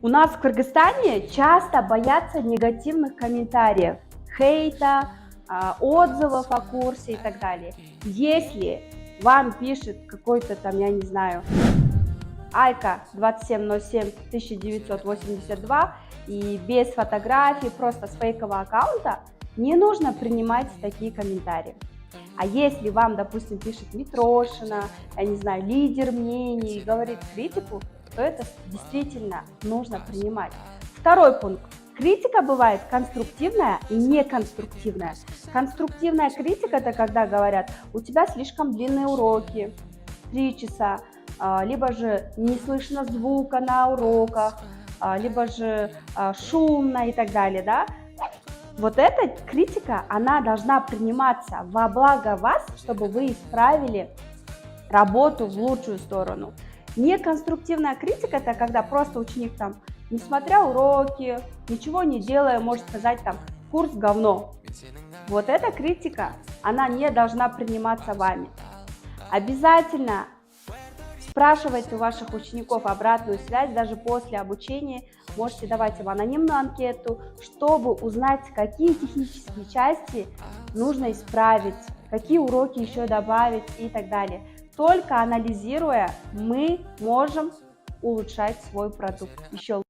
У нас в Кыргызстане часто боятся негативных комментариев, хейта, отзывов о курсе и так далее. Если вам пишет какой-то там, я не знаю, Айка 2707-1982 и без фотографий, просто с фейкового аккаунта, не нужно принимать такие комментарии. А если вам, допустим, пишет Митрошина, я не знаю, лидер мнений и говорит критику, то это действительно нужно принимать. Второй пункт. Критика бывает конструктивная и неконструктивная. Конструктивная критика – это когда говорят, у тебя слишком длинные уроки, 3 часа, либо же не слышно звука на уроках, либо же шумно и так далее, да? Вот эта критика, она должна приниматься во благо вас, чтобы вы исправили работу в лучшую сторону. Неконструктивная критика – это когда просто ученик там, не смотря уроки, ничего не делая, может сказать там курс говно. Вот эта критика, она не должна приниматься вами. Обязательно спрашивайте у ваших учеников обратную связь, даже после обучения. Можете давать им анонимную анкету, чтобы узнать, какие технические части нужно исправить, какие уроки еще добавить и так далее. Только анализируя, мы можем улучшать свой продукт еще лучше.